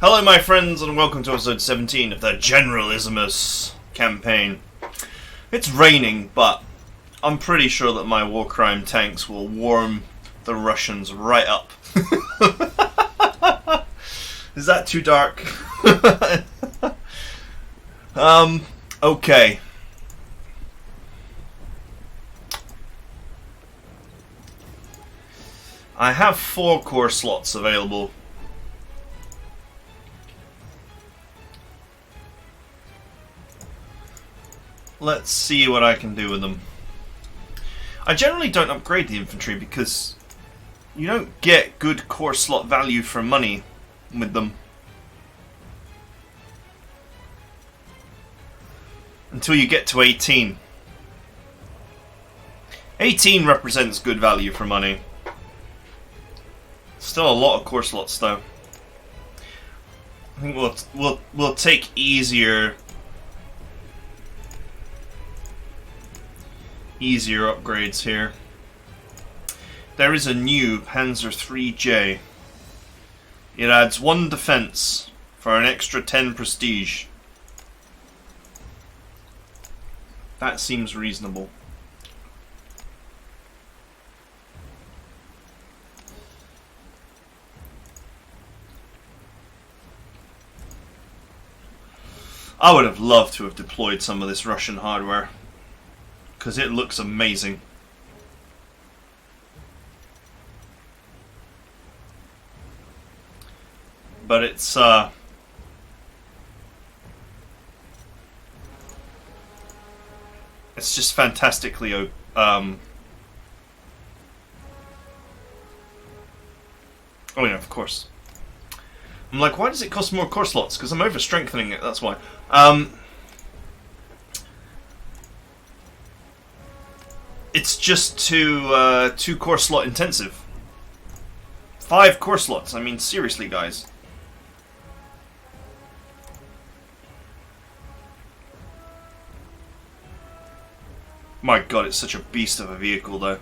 Hello my friends and welcome to episode 17 of the Generalissimus campaign. It's raining, but I'm pretty sure that my war crime tanks will warm the Russians right up. Is that too dark? Okay. I have 4 core slots available. Let's see what I can do with them. I generally don't upgrade the infantry because you don't get good core slot value for money with them until you get to 18. 18 represents good value for money. Still a lot of core slots though. I think we'll take easier upgrades here. There is a new Panzer 3J. It adds 1 defense for an extra 10 prestige. That seems reasonable. I would have loved to have deployed some of this Russian hardware, because it looks amazing. But it's just fantastically oh yeah, of course. I'm like, why does it cost more core slots? Because I'm over strengthening it, that's why. It's just two core slot intensive. 5 core slots. I mean, seriously, guys. My god, it's such a beast of a vehicle, though.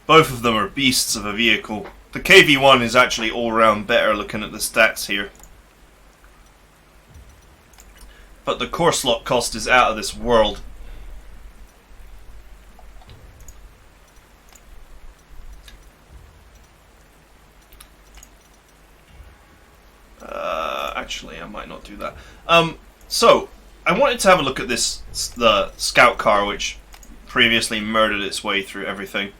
Both of them are beasts of a vehicle. The KV-1 is actually all-round better looking at the stats here. But the core slot cost is out of this world. Actually, I might not do that. So, I wanted to have a look at the scout car, which previously murdered its way through everything.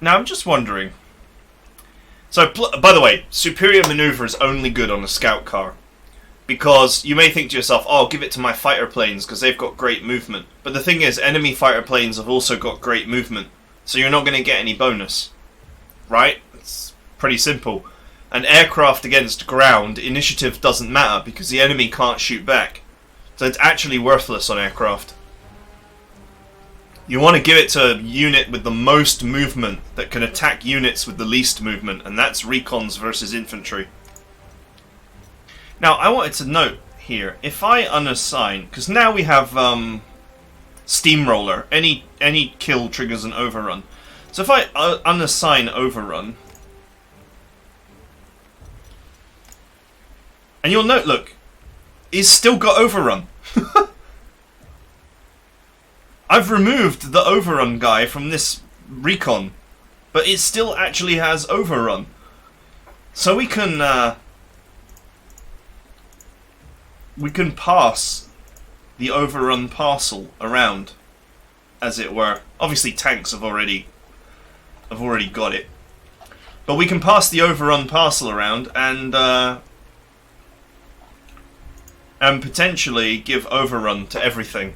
Now, I'm just wondering. So, by the way, superior maneuver is only good on a scout car. Because you may think to yourself, oh, I'll give it to my fighter planes because they've got great movement. But the thing is, enemy fighter planes have also got great movement. So you're not going to get any bonus. Right? It's pretty simple. An aircraft against ground, initiative doesn't matter because the enemy can't shoot back. So it's actually worthless on aircraft. You want to give it to a unit with the most movement that can attack units with the least movement. And that's recons versus infantry. Now, I wanted to note here, if I unassign, because now we have Steamroller, any kill triggers an overrun. So if I unassign overrun, and you'll note, look, it's still got overrun. I've removed the overrun guy from this recon, but it still actually has overrun. So we can pass the overrun parcel around, as it were. Obviously tanks have already got it. But we can pass the overrun parcel around and potentially give overrun to everything.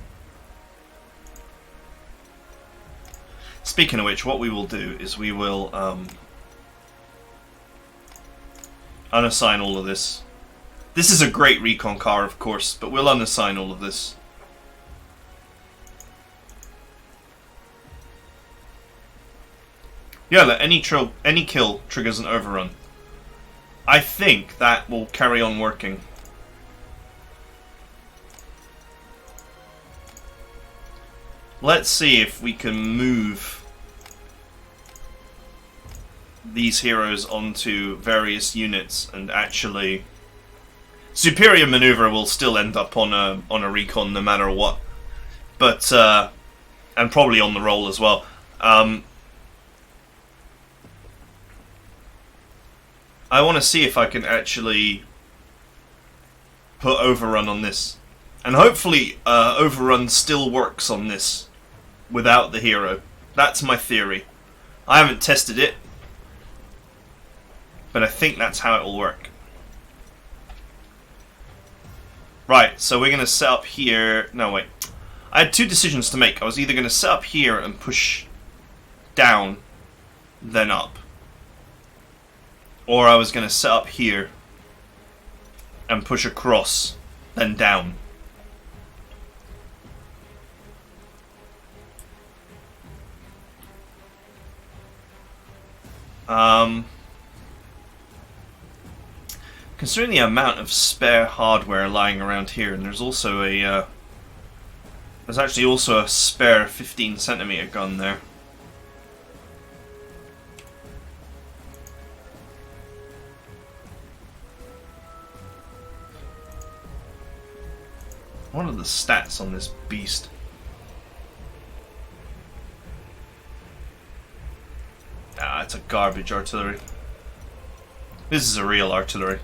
Speaking of which, what we will do is we will unassign all of this. This is a great recon car, of course, but we'll unassign all of this. Yeah, look, any kill triggers an overrun. I think that will carry on working. Let's see if we can move these heroes onto various units and actually... Superior maneuver will still end up on a recon no matter what. But, and probably on the roll as well. I want to see if I can actually put Overrun on this. And hopefully Overrun still works on this without the hero. That's my theory. I haven't tested it, but I think that's how it will work. Right, so we're going to set up here... No, wait. I had two decisions to make. I was either going to set up here and push down, then up. Or I was going to set up here and push across, then down. Considering the amount of spare hardware lying around here, and there's also a there's actually also a spare 15cm gun there. What are the stats on this beast? Ah, it's a garbage artillery. This is a real artillery.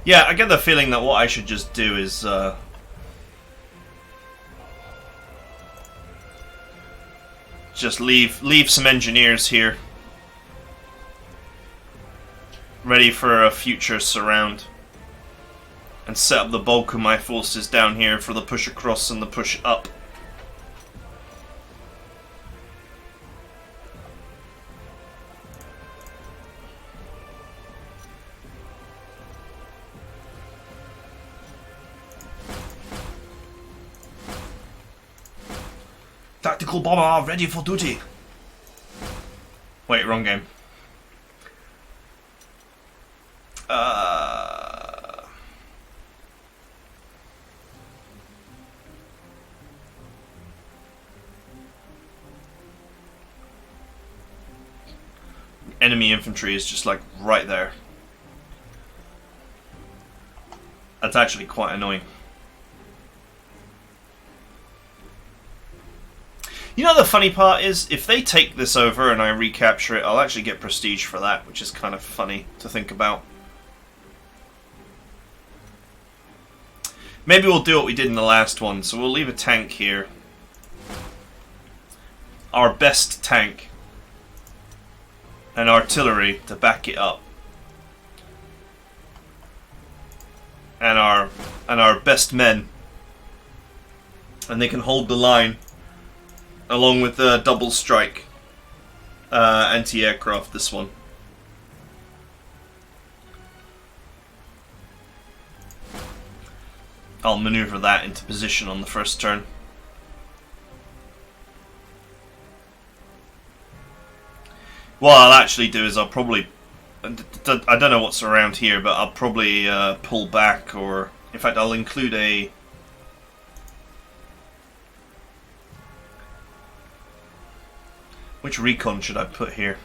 Yeah, I get the feeling that what I should just do is just leave some engineers here, ready for a future surround, and set up the bulk of my forces down here for the push across and the push up. Tactical bomber ready for duty. Wait, wrong game. Enemy infantry is just like right there. That's actually quite annoying. You know, the funny part is, if they take this over and I recapture it, I'll actually get prestige for that, which is kind of funny to think about. Maybe we'll do what we did in the last one, so we'll leave a tank here. Our best tank. And artillery to back it up. And our best men. And they can hold the line. Along with the double strike anti-aircraft, this one. I'll maneuver that into position on the first turn. What I'll actually do is I'll probably... I don't know what's around here, but I'll probably pull back, or... In fact, I'll include a... Which recon should I put here?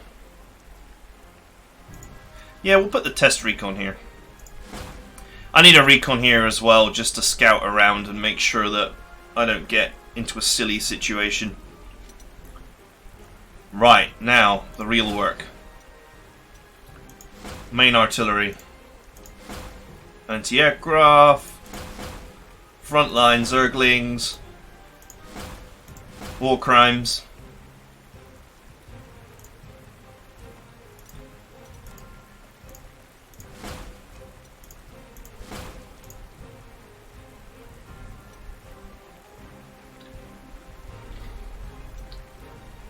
Yeah, we'll put the test recon here. I need a recon here as well, just to scout around and make sure that I don't get into a silly situation. Right, now, the real work. Main artillery. Anti-aircraft. Frontline zerglings. War crimes.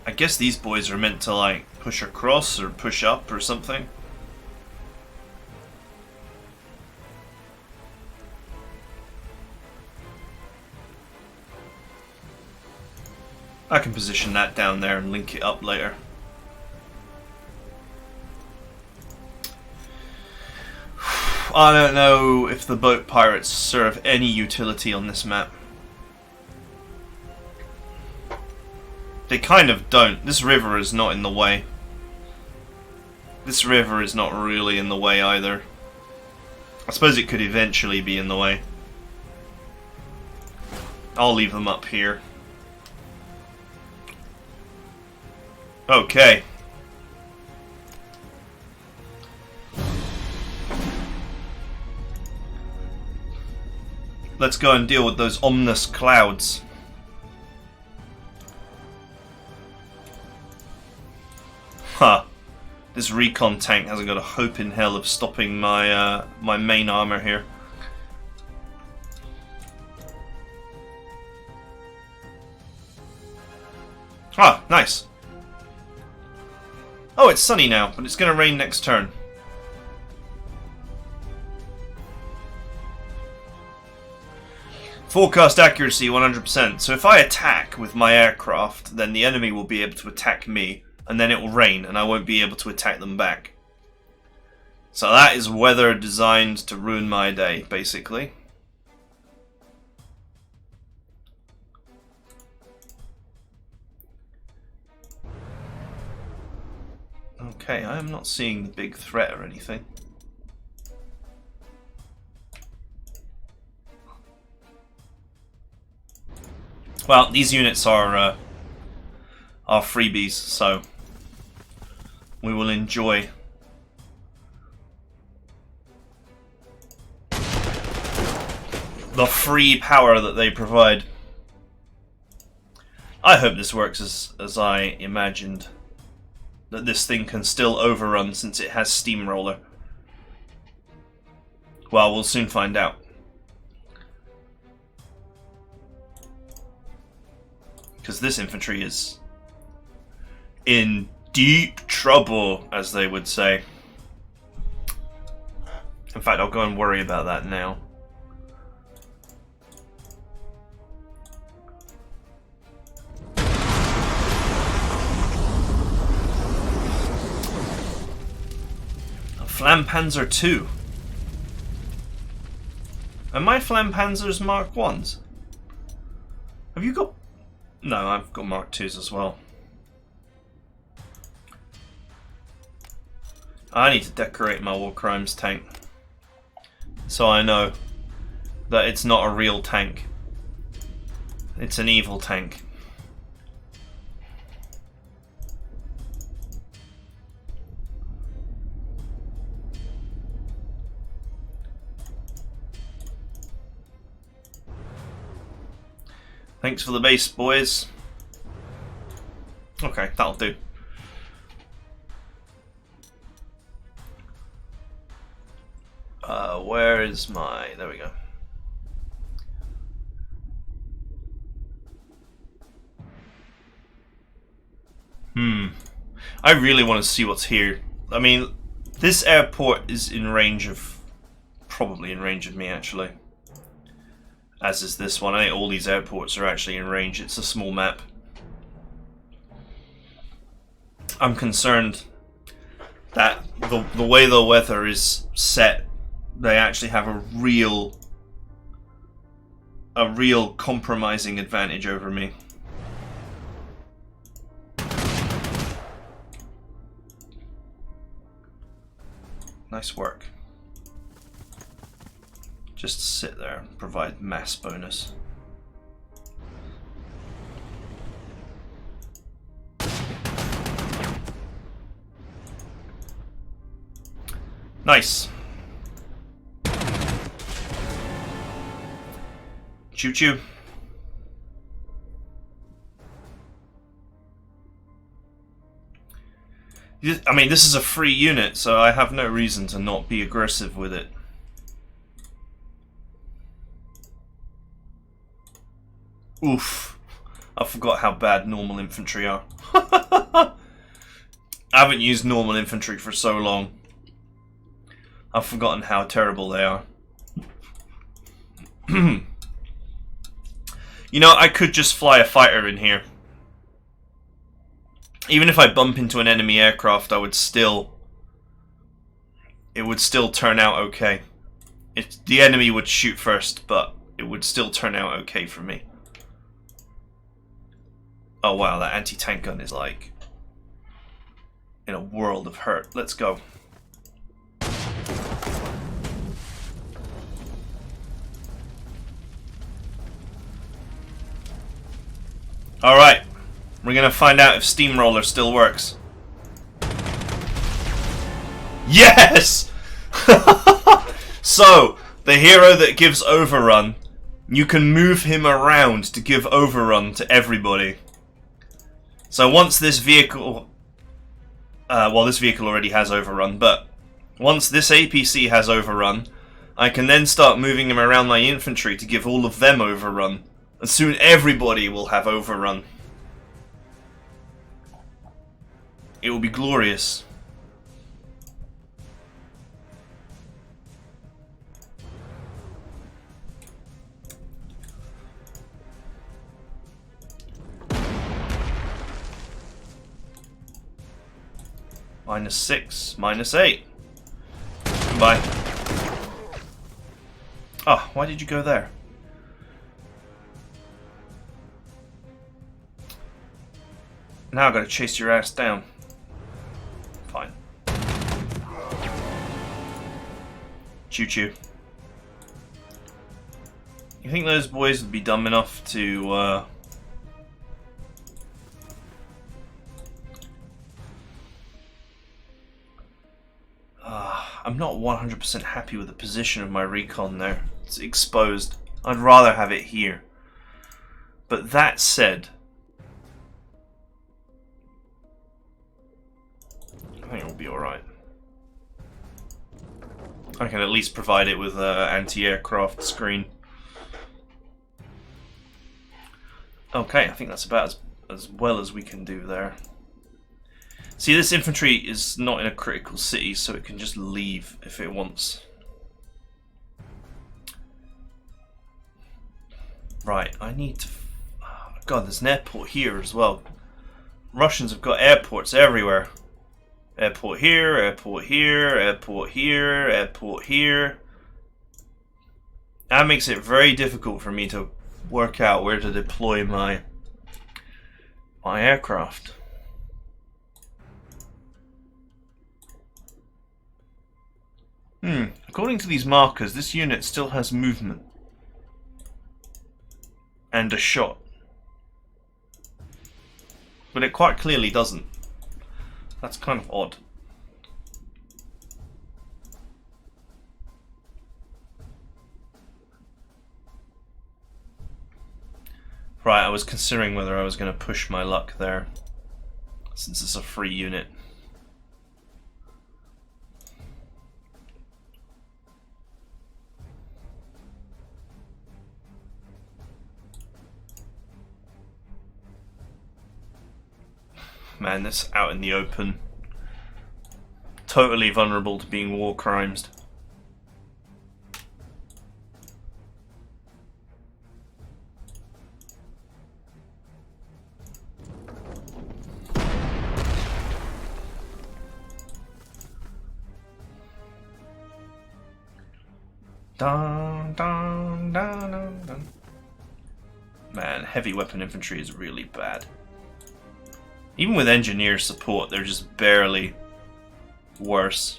I guess these boys are meant to, like, push across or push up or something. I can position that down there and link it up later. I don't know if the boat pirates serve any utility on this map. They kind of don't. This river is not in the way. This river is not really in the way either. I suppose it could eventually be in the way. I'll leave them up here. Okay. Let's go and deal with those ominous clouds. Huh. This recon tank hasn't got a hope in hell of stopping my my main armor here. Ah, nice. Oh, it's sunny now, but it's going to rain next turn. Forecast accuracy 100%. So if I attack with my aircraft, then the enemy will be able to attack me, and then it will rain, and I won't be able to attack them back. So that is weather designed to ruin my day, basically. Okay, I am not seeing the big threat or anything. Well, these units are freebies, so we will enjoy the free power that they provide. I hope this works as I imagined. That this thing can still overrun since it has Steamroller. Well, we'll soon find out. Because this infantry is in deep trouble, as they would say. In fact, I'll go and worry about that now. Panzer 2. Are my Panzers Mark 1s? Have you got... No, I've got Mark 2s as well. I need to decorate my War Crimes tank. So I know that it's not a real tank. It's an evil tank. Thanks for the base, boys. Okay, that'll do. Where is my... There we go. I really want to see what's here. I mean, this airport is in range of... Probably in range of me, actually. As is this one. I think all these airports are actually in range. It's a small map. I'm concerned that the way the weather is set, they actually have a real compromising advantage over me. Nice work. Just sit there and provide mass bonus. Nice. Choo choo. I mean, this is a free unit, so I have no reason to not be aggressive with it. Oof. I forgot how bad normal infantry are. I haven't used normal infantry for so long. I've forgotten how terrible they are. You know, I could just fly a fighter in here. Even if I bump into an enemy aircraft, I would still... It would still turn out okay. The enemy would shoot first, but it would still turn out okay for me. Oh wow, that anti-tank gun is like in a world of hurt. Let's go. Alright, we're gonna find out if Steamroller still works. Yes! So, the hero that gives overrun, you can move him around to give overrun to everybody. So once this vehicle... well, this vehicle already has overrun, but once this APC has overrun, I can then start moving him around my infantry to give all of them overrun. And soon everybody will have overrun. It will be glorious. -6, -8. Goodbye. Oh, why did you go there? Now I've got to chase your ass down. Fine. Choo-choo. You think those boys would be dumb enough to, I'm not 100% happy with the position of my recon there. It's exposed. I'd rather have it here. But that said, I think it'll be alright. I can at least provide it with an anti-aircraft screen. Okay, I think that's about as well as we can do there. See, this infantry is not in a critical city, so it can just leave if it wants. Right, I need to... Oh, God, there's an airport here as well. Russians have got airports everywhere. Airport here, airport here, airport here, airport here. That makes it very difficult for me to work out where to deploy my aircraft. According to these markers, this unit still has movement. And a shot. But it quite clearly doesn't. That's kind of odd. Right, I was considering whether I was going to push my luck there, since it's a free unit. Man, this out in the open. Totally vulnerable to being war crimes. Dun, dun, dun, dun, dun. Man, heavy weapon infantry is really bad. Even with engineer support, they're just barely worse.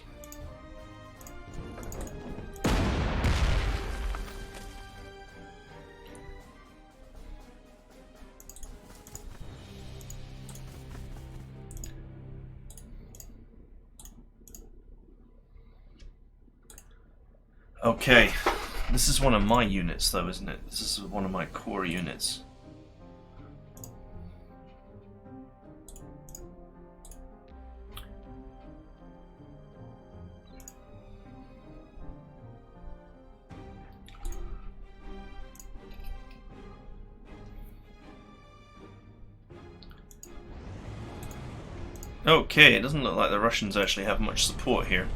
Okay, this is one of my units though, isn't it? This is one of my core units. Okay, it doesn't look like the Russians actually have much support here.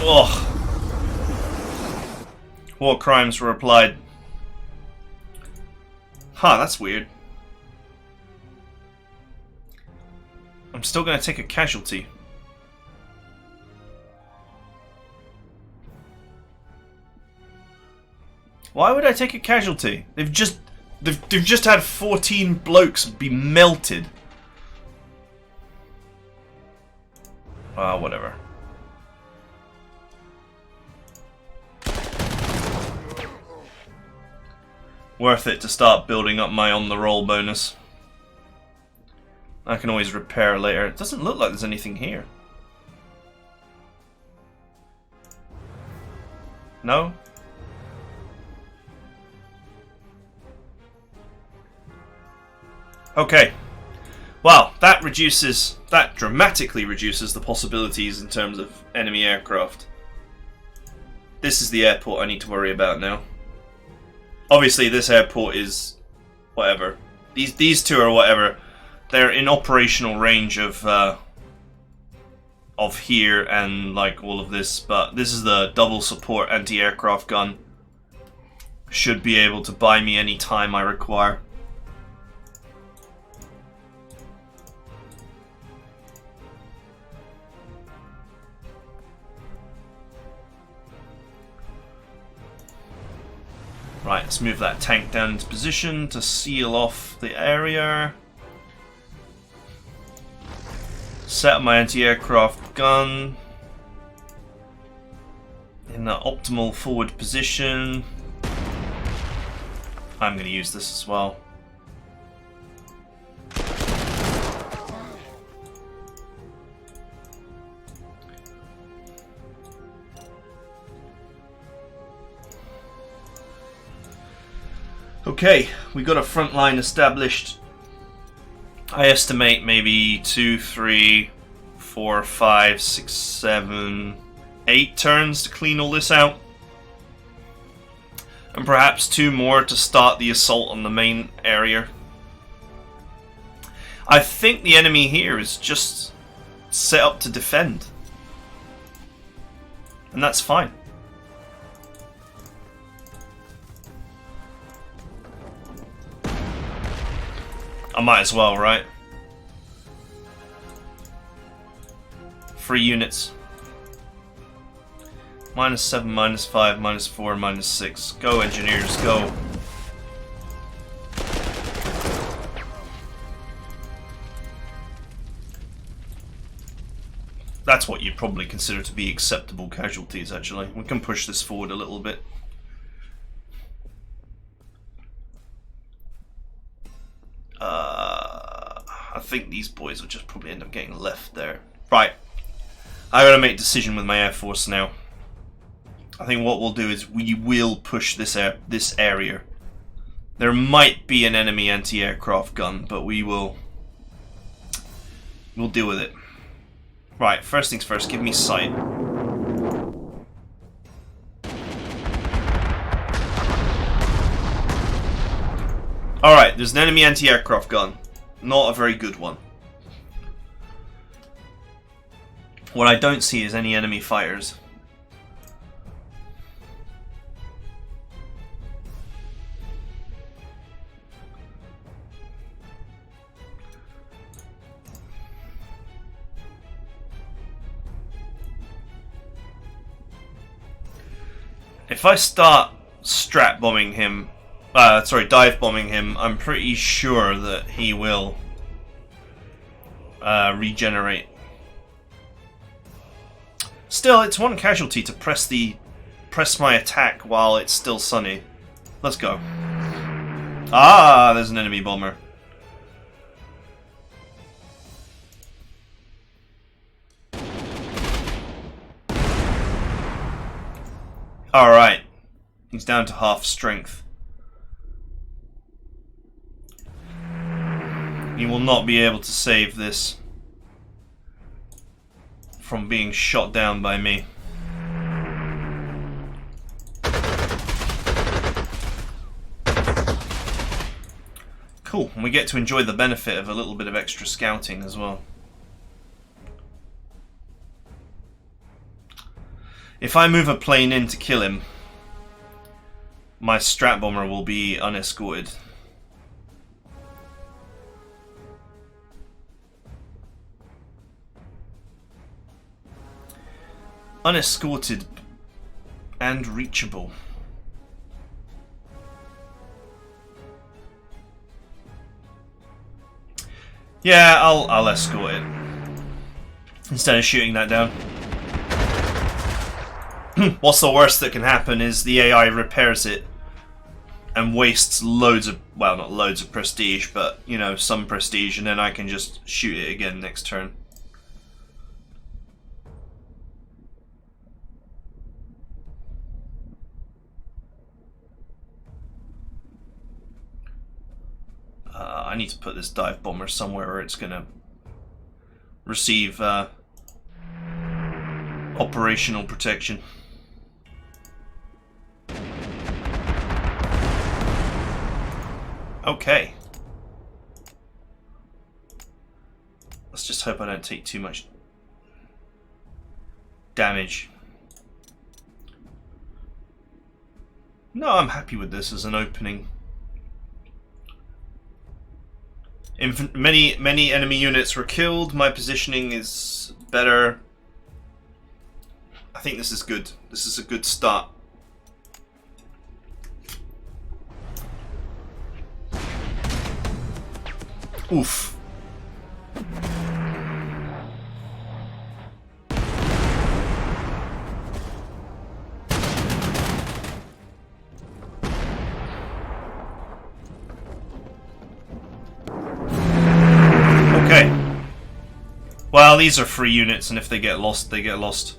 Ugh. War crimes were applied. Huh, that's weird. I'm still going to take a casualty. Why would I take a casualty? They've just had 14 blokes be melted. Ah, whatever. Worth it to start building up my on the roll bonus. I can always repair later. It doesn't look like there's anything here. No? Okay. Well, that dramatically reduces the possibilities in terms of enemy aircraft. This is the airport I need to worry about now. Obviously, this airport is whatever. These two are whatever. They're in operational range of here and like all of this, but this is the double support anti-aircraft gun. Should be able to buy me any time I require. Right, let's move that tank down into position to seal off the area. Set up my anti-aircraft gun in the optimal forward position. I'm going to use this as well. Okay, we got a front line established. I estimate maybe 2, 3, 4, 5, 6, 7, 8 turns to clean all this out. And perhaps 2 more to start the assault on the main area. I think the enemy here is just set up to defend. And that's fine. I might as well, right? 3 units. -7, -5, -4, -6. Go, engineers, go. That's what you'd probably consider to be acceptable casualties, actually. We can push this forward a little bit. I think these boys will just probably end up getting left there. Right. I gotta make a decision with my air force now. I think what we'll do is we will push this area. There might be an enemy anti-aircraft gun, but we'll deal with it. Right, first things first, give me sight. Alright, there's an enemy anti-aircraft gun. Not a very good one. What I don't see is any enemy fighters. If I start dive bombing him, I'm pretty sure that he will regenerate. Still, it's 1 casualty to press my attack while it's still sunny. Let's go. Ah, there's an enemy bomber. Alright. He's down to half strength. He will not be able to save this from being shot down by me. Cool, and we get to enjoy the benefit of a little bit of extra scouting as well. If I move a plane in to kill him, my strat bomber will be unescorted. Unescorted and reachable. Yeah, I'll escort it instead of shooting that down. What's the worst that can happen is the AI repairs it and wastes loads of, well, not loads of prestige, but, you know, some prestige, and then I can just shoot it again next turn. I need to put this dive bomber somewhere where it's gonna receive operational protection. Okay. Let's just hope I don't take too much damage. No, I'm happy with this as an opening. Many enemy units were killed. My positioning is better. I think this is good. This is a good start. Oof. Okay. Well, these are free units, and if they get lost, they get lost.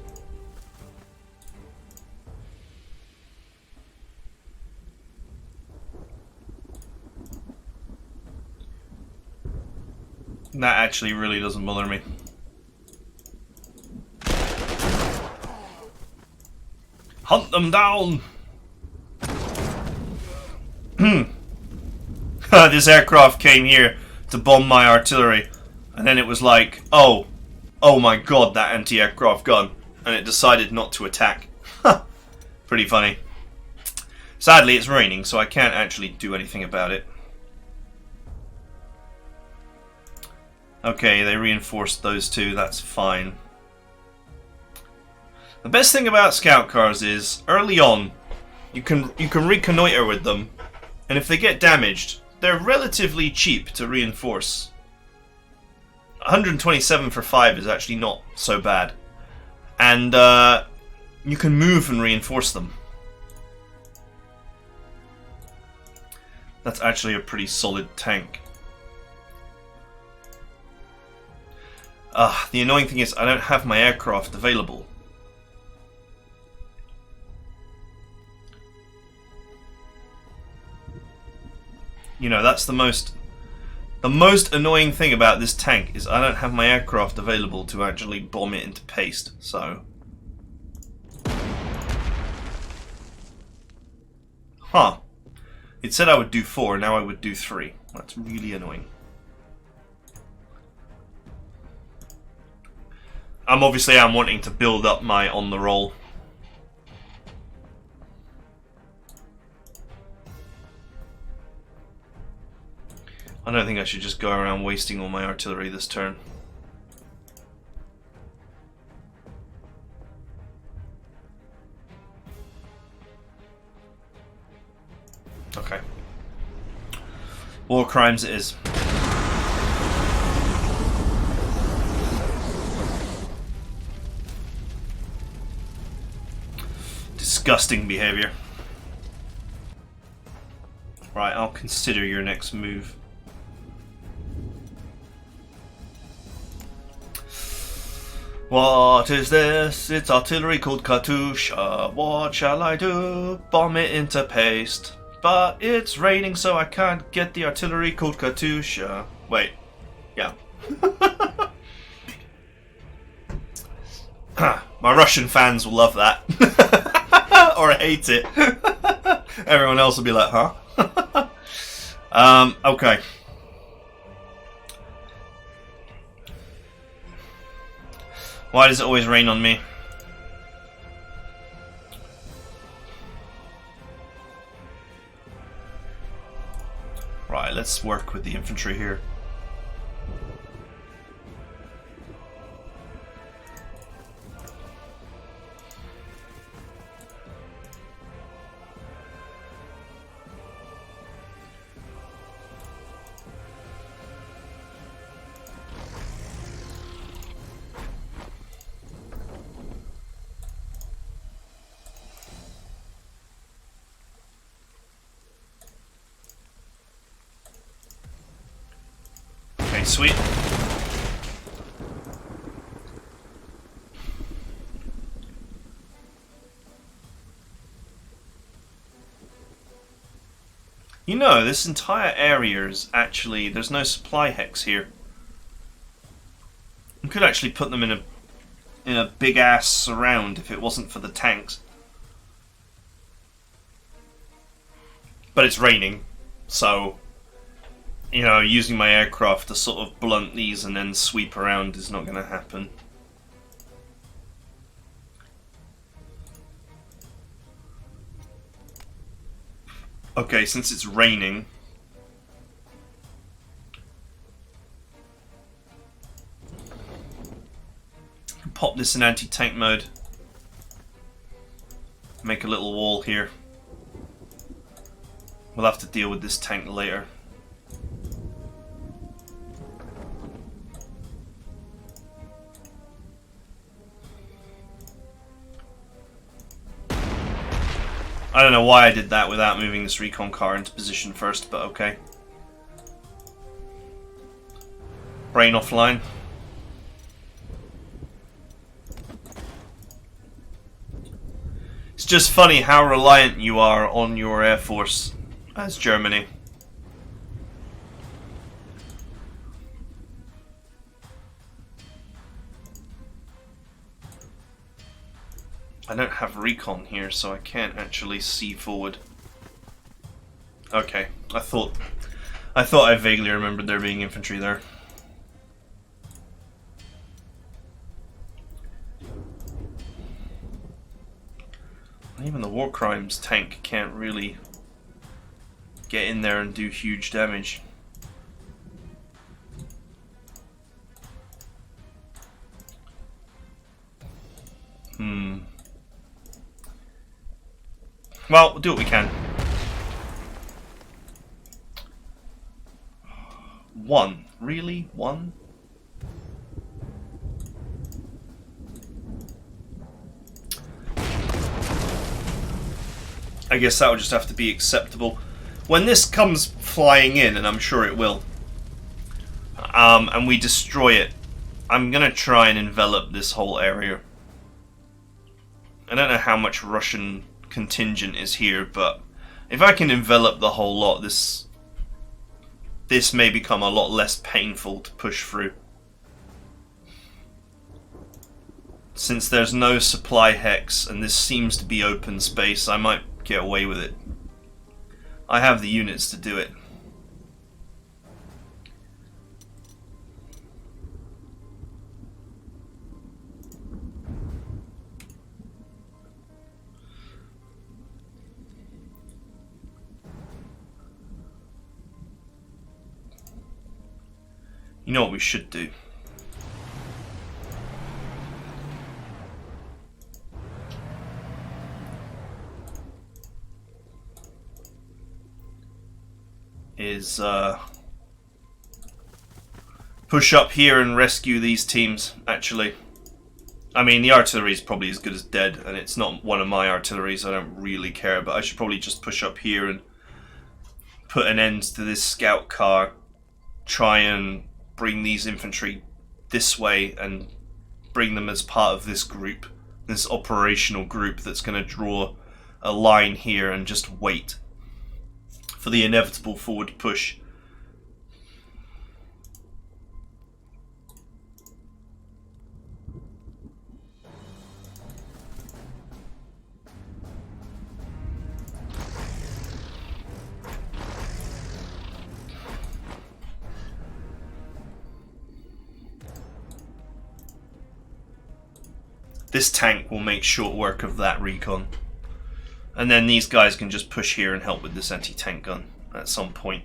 That actually really doesn't bother me. Hunt them down! This aircraft came here to bomb my artillery, and then it was like, oh my god, that anti-aircraft gun, and it decided not to attack. Pretty funny. Sadly, it's raining, so I can't actually do anything about it. Okay, they reinforced those two, that's fine. The best thing about scout cars is, early on, you can reconnoiter with them, and if they get damaged, they're relatively cheap to reinforce. 127 for 5 is actually not so bad. And you can move and reinforce them. That's actually a pretty solid tank. The annoying thing is I don't have my aircraft available. You know, that's the most annoying thing about this tank is I don't have my aircraft available to actually bomb it into paste, so. Huh. It said I would do 4, now I would do 3. That's really annoying. I'm wanting to build up my on the roll. I don't think I should just go around wasting all my artillery this turn. Okay. War crimes it is. Disgusting behavior. Right, I'll consider your next move. What is this? It's artillery called Katusha. What shall I do? Bomb it into paste. But it's raining, so I can't get the artillery called Katusha. Wait. Yeah. My Russian fans will love that. Or hate it. Everyone else will be like, huh? Okay. Why does it always rain on me? Right, let's work with the infantry here. sweet. You know, this entire area is actually... There's no supply hex here. We could actually put them in a big-ass surround if it wasn't for the tanks. But it's raining, so... You know, using my aircraft to sort of blunt these and then sweep around is not going to happen. Okay, since it's raining... Pop this in anti-tank mode. Make a little wall here. We'll have to deal with this tank later. I don't know why I did that without moving this recon car into position first, but okay. Brain offline. It's just funny how reliant you are on your air force as Germany. I don't have recon here, so I can't actually see forward. Okay, I thought I vaguely remembered there being infantry there. Even the war crimes tank can't really get in there and do huge damage. Well, we'll do what we can. One. Really? One? I guess that would just have to be acceptable. When this comes flying in, and I'm sure it will, and we destroy it, I'm gonna try and envelop this whole area. I don't know how much Russian contingent is here, but if I can envelop the whole lot, this may become a lot less painful to push through. Since there's no supply hex and this seems to be open space, I might get away with it. I have the units to do it. You know what we should do? Is push up here and rescue these teams, actually. I mean, the artillery is probably as good as dead, and it's not one of my artilleries, so I don't really care, but I should probably just push up here and put an end to this scout car, try and bring these infantry this way and bring them as part of this group, this operational group that's going to draw a line here and just wait for the inevitable forward push. This tank will make short work of that recon. And then these guys can just push here and help with this anti-tank gun at some point.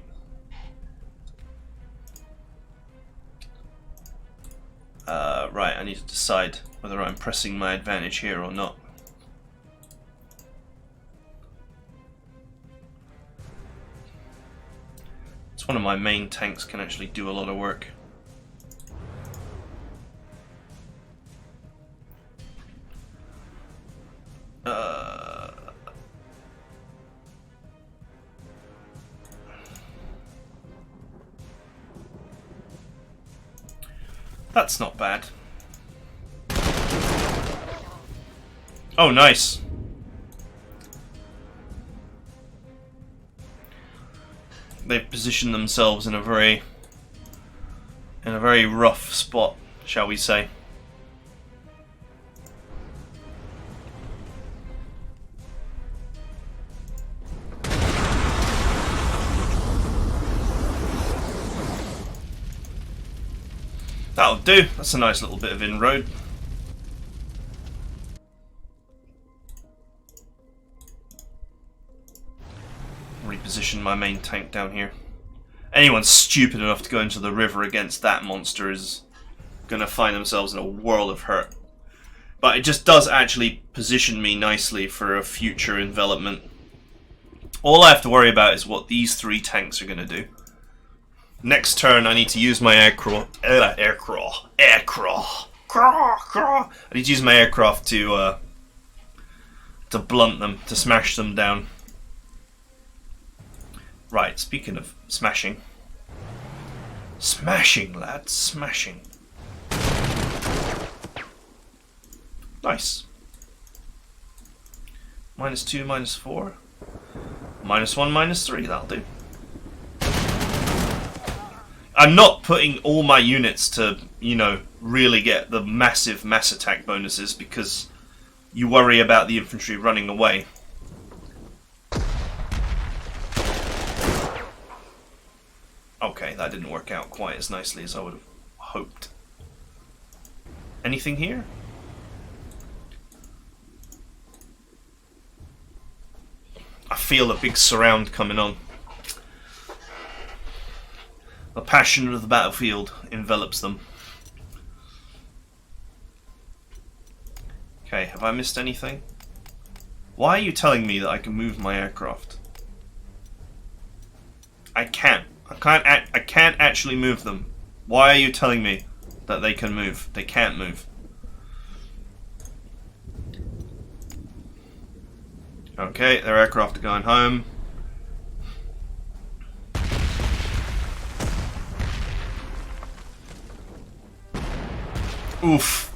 Right, I need to decide whether I'm pressing my advantage here or not. It's one of my main tanks, can actually do a lot of work. That's not bad. Oh, nice. They've positioned themselves in a very rough spot, shall we say. That'll do. That's a nice little bit of inroad. Reposition my main tank down here. Anyone stupid enough to go into the river against that monster is going to find themselves in a world of hurt. But it just does actually position me nicely for a future envelopment. All I have to worry about is what these three tanks are going to do. Next turn, I need to use my aircraft. I need to use my aircraft to blunt them, to smash them down. Right. Speaking of smashing, lads, smashing. Nice. -2, -4, -1, -3. That'll do. I'm not putting all my units to, you know, really get the massive mass attack bonuses because you worry about the infantry running away. Okay, that didn't work out quite as nicely as I would have hoped. Anything here? I feel a big surround coming on. The passion of the battlefield envelops them. Okay, have I missed anything? Why are you telling me that I can move my aircraft? I can't. I can't actually move them. Why are you telling me that they can move? They can't move. Okay, their aircraft are going home. Oof.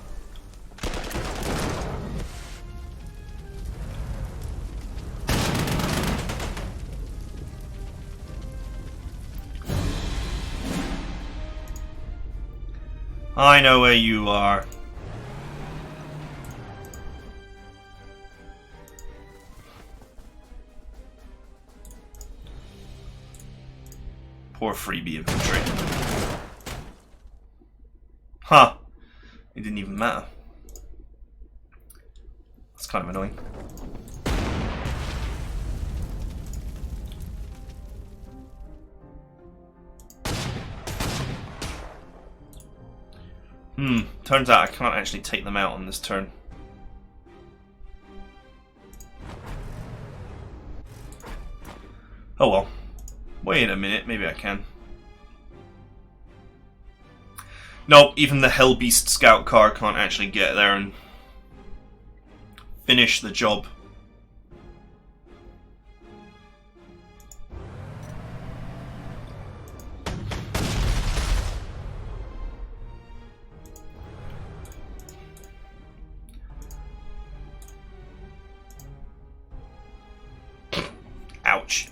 I know where you are. Poor freebie infantry. Huh. It didn't even matter. That's kind of annoying. Turns out I can't actually take them out on this turn. Oh well. Wait a minute, maybe I can. Nope, even the Hellbeast scout car can't actually get there and finish the job. Ouch.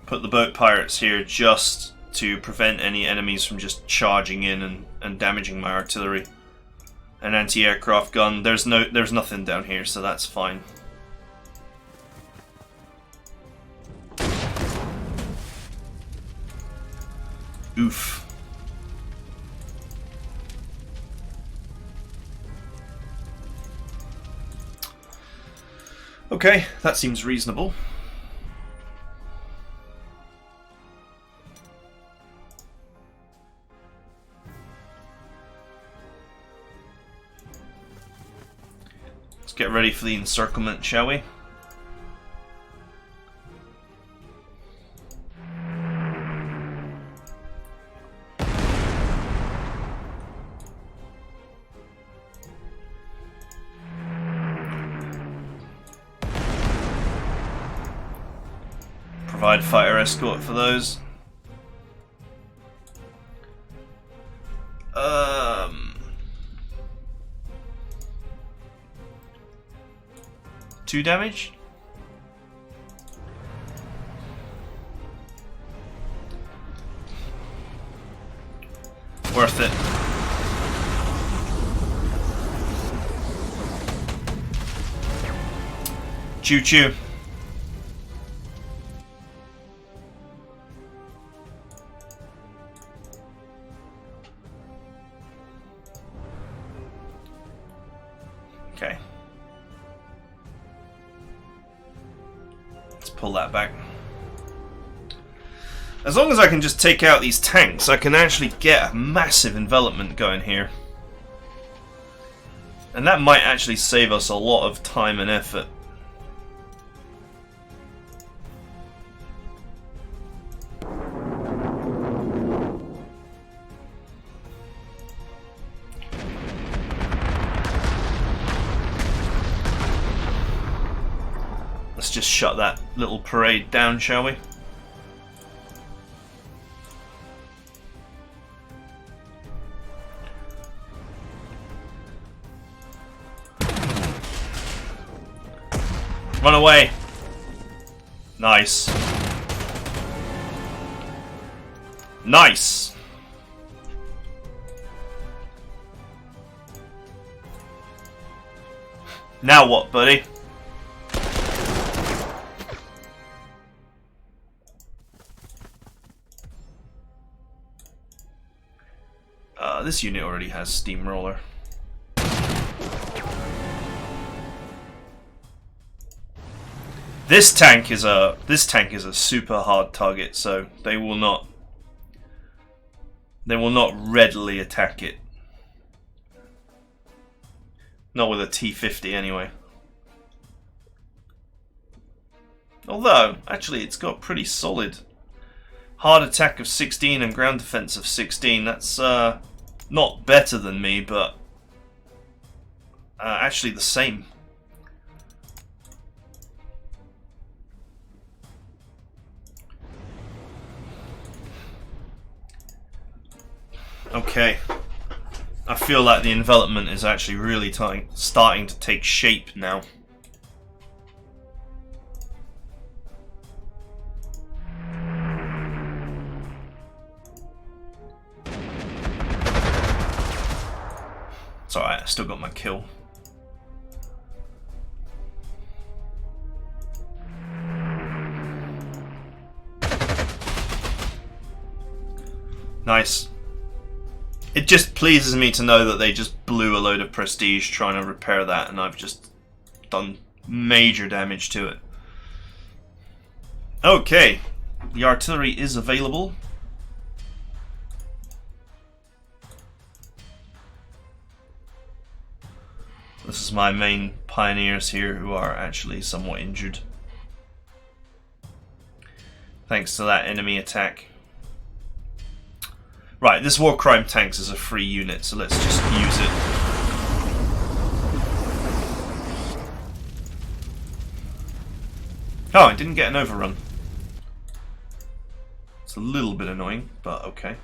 Put the boat pirates here just to prevent any enemies from just charging in and damaging my artillery. An anti-aircraft gun. There's nothing down here, so that's fine. Oof. Okay, that seems reasonable. Let's get ready for the encirclement, shall we? Provide fire escort for those. Two damage? Worth it. Choo choo. Okay. Let's pull that back. As long as I can just take out these tanks, I can actually get a massive envelopment going here. And that might actually save us a lot of time and effort. Let's just shut that little parade down, shall we? Run away! Nice. Nice! Now what, buddy? This unit already has steamroller. This tank is a super hard target, so they will not readily attack it. Not with a T-50 anyway. Although, actually, it's got pretty solid hard attack of 16 and ground defense of 16. That's not better than me, but actually the same. Okay. I feel like the envelopment is actually really starting to take shape now. It's alright, I still got my kill. Nice. It just pleases me to know that they just blew a load of prestige trying to repair that, and I've just done major damage to it. Okay, the artillery is available. This is my main pioneers here who are actually somewhat injured, thanks to that enemy attack. Right, this war crime tanks is a free unit, so let's just use it. Oh, I didn't get an overrun. It's a little bit annoying, but okay.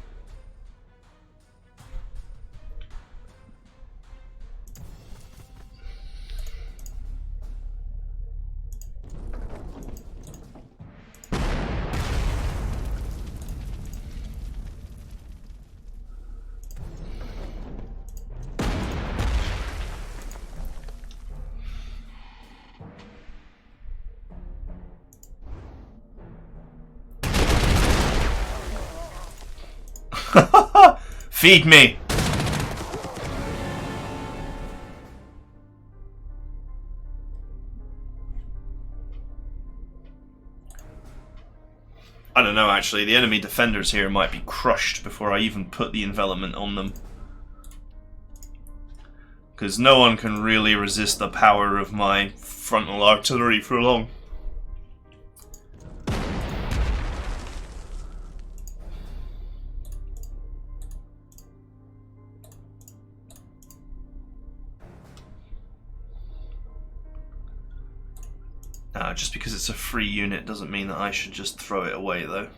Feed me! I don't know, actually. The enemy defenders here might be crushed before I even put the envelopment on them. Because no one can really resist the power of my frontal artillery for long. Just because it's a free unit doesn't mean that I should just throw it away, though.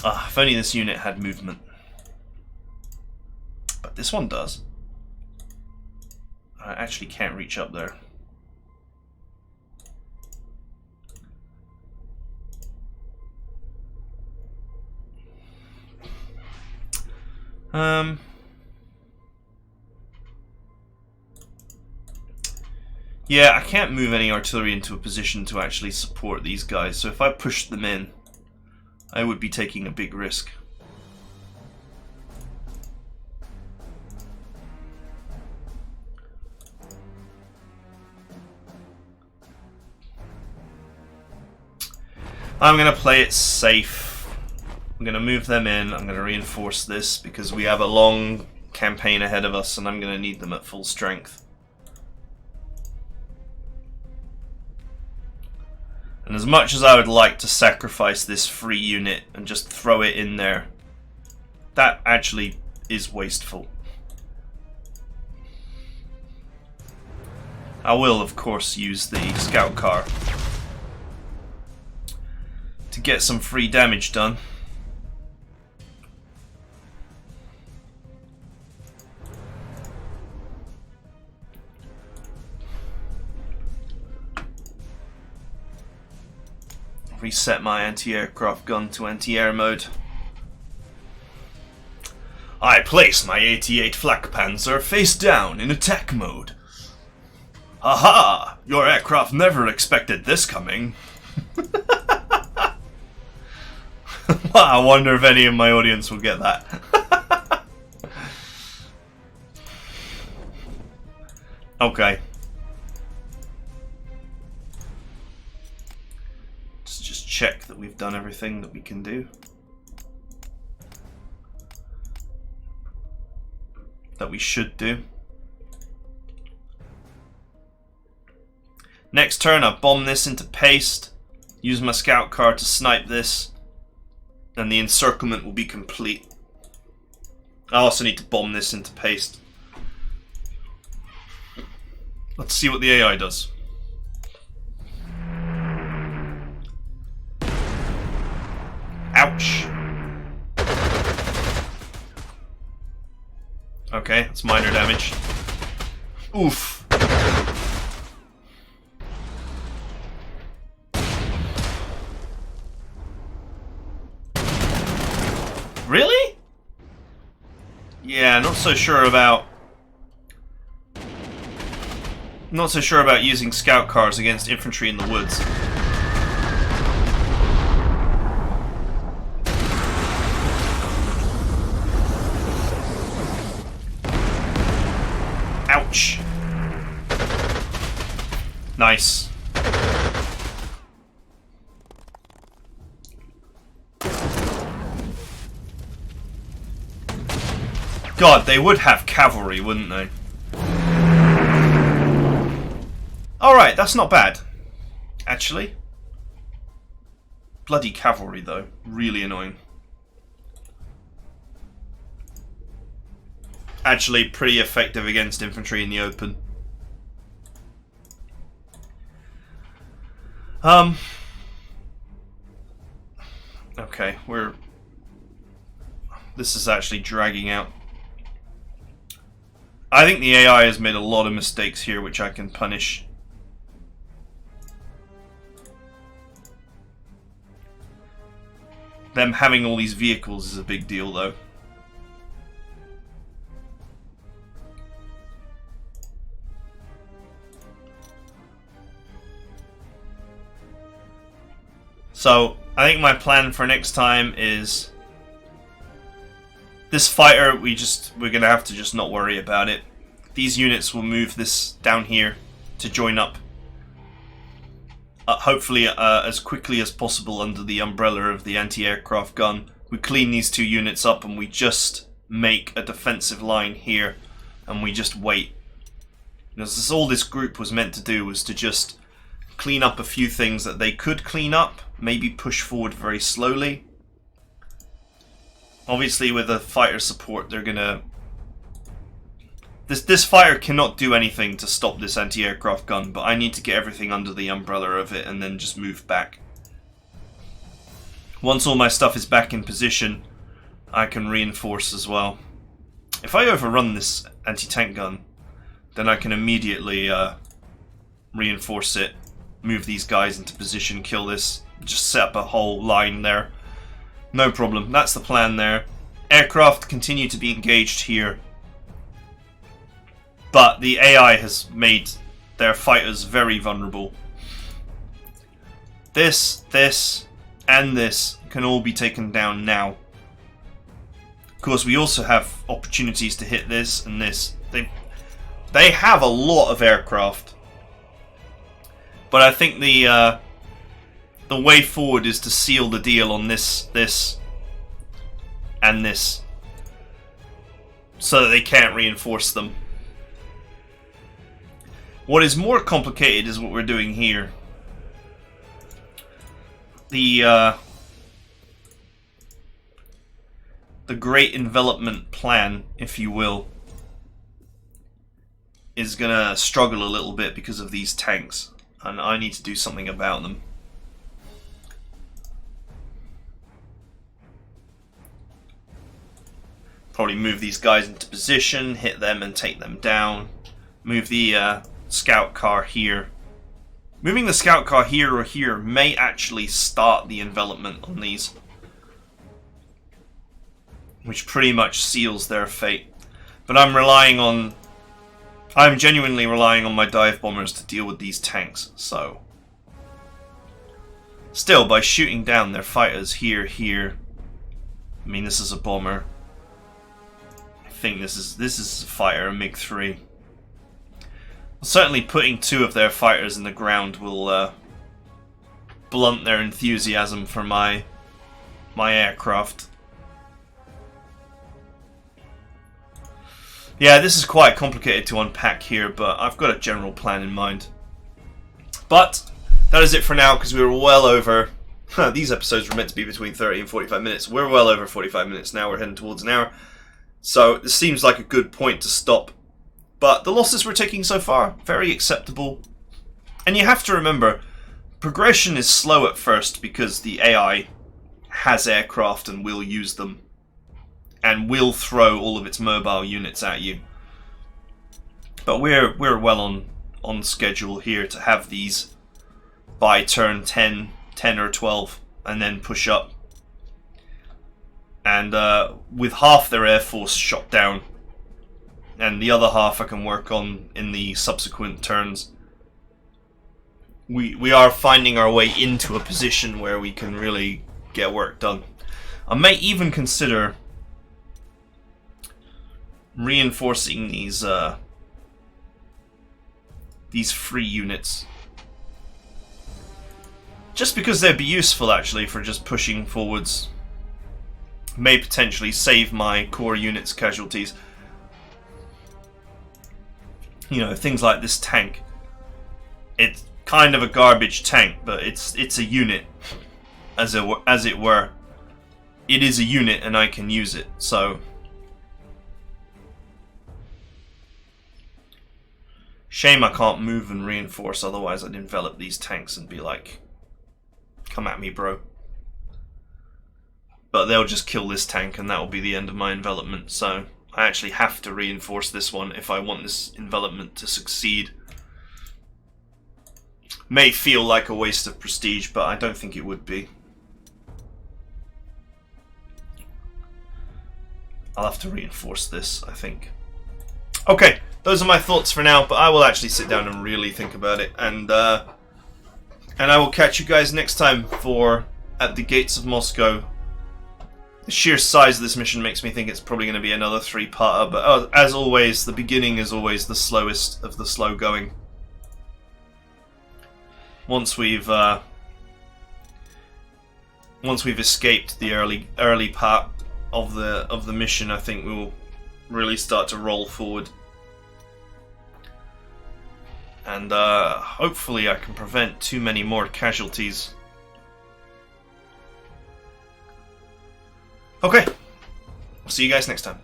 Ah, if only this unit had movement. But this one does. I actually can't reach up there. Yeah, I can't move any artillery into a position to actually support these guys, so if I pushed them in, I would be taking a big risk. I'm going to play it safe. I'm going to move them in. I'm going to reinforce this because we have a long campaign ahead of us and I'm going to need them at full strength. And as much as I would like to sacrifice this free unit and just throw it in there, that actually is wasteful. I will, of course, use the scout car to get some free damage done. Reset my anti-aircraft gun to anti-air mode. I place my 88 flak Panzer face down in attack mode. Haha! Your aircraft never expected this coming. I wonder if any of my audience will get that. Okay. Let's just check that we've done everything that we can do. That we should do. Next turn, I bomb this into paste. Use my scout car to snipe this. And the encirclement will be complete. I also need to bomb this into paste. Let's see what the AI does. Ouch. Okay, that's minor damage. Oof. Really? Yeah, not so sure about using scout cars against infantry in the woods. Ouch. Nice. God, they would have cavalry, wouldn't they? Alright, that's not bad. Actually. Bloody cavalry, though. Really annoying. Actually, pretty effective against infantry in the open. Okay, this is actually dragging out. I think the AI has made a lot of mistakes here, which I can punish. Them having all these vehicles is a big deal, though. So, I think my plan for next time is this fighter, we're gonna have to just not worry about it. These units will move this down here to join up. Hopefully as quickly as possible under the umbrella of the anti-aircraft gun. We clean these two units up and we just make a defensive line here and we just wait. Because all this group was meant to do was to just clean up a few things that they could clean up, maybe push forward very slowly. Obviously with the fighter support they're gonna... This fighter cannot do anything to stop this anti-aircraft gun, but I need to get everything under the umbrella of it and then just move back. Once all my stuff is back in position, I can reinforce as well. If I overrun this anti-tank gun, then I can immediately reinforce it, move these guys into position, kill this, just set up a whole line there. No problem, that's the plan there. Aircraft continue to be engaged here, but the AI has made their fighters very vulnerable. This, and this can all be taken down now. Of course, we also have opportunities to hit this and this. They have a lot of aircraft, but I think the way forward is to seal the deal on this, and this, so that they can't reinforce them. What is more complicated is what we're doing here. The great envelopment plan, if you will, is gonna struggle a little bit because of these tanks, and I need to do something about them. Probably move these guys into position, hit them and take them down. Move the scout car here. Moving the scout car here or here may actually start the envelopment on these, which pretty much seals their fate. But I'm genuinely relying on my dive bombers to deal with these tanks, so. Still, by shooting down their fighters here, I mean, this is a bomber. I think this is a fighter, a MiG-3. Certainly putting 2 of their fighters in the ground will blunt their enthusiasm for my aircraft. Yeah, this is quite complicated to unpack here, but I've got a general plan in mind. But that is it for now, because we were well over... these episodes were meant to be between 30 and 45 minutes. We're well over 45 minutes now. We're heading towards an hour. So this seems like a good point to stop. But the losses we're taking so far, very acceptable. And you have to remember, progression is slow at first because the AI has aircraft and will use them. And will throw all of its mobile units at you. But we're well on schedule here to have these by turn 10 or 12, and then push up. And with half their air force shot down, and the other half I can work on in the subsequent turns. We are finding our way into a position where we can really get work done. I may even consider reinforcing these free units, just because they'd be useful actually for just pushing forwards. May potentially save my core units casualties. You know, things like this tank. It's kind of a garbage tank, but it's a unit, as it were. It is a unit, and I can use it. So, shame I can't move and reinforce. Otherwise, I'd envelop these tanks and be like, "Come at me, bro." But they'll just kill this tank, and that will be the end of my envelopment. So I actually have to reinforce this one if I want this envelopment to succeed. May feel like a waste of prestige, but I don't think it would be. I'll have to reinforce this, I think. Okay, those are my thoughts for now, but I will actually sit down and really think about it, and I will catch you guys next time for At the Gates of Moscow. The sheer size of this mission makes me think it's probably going to be another 3-parter, but as always, the beginning is always the slowest of the slow going. Once we've escaped the early part of the mission, I think we will really start to roll forward, and hopefully I can prevent too many more casualties. Okay, see you guys next time.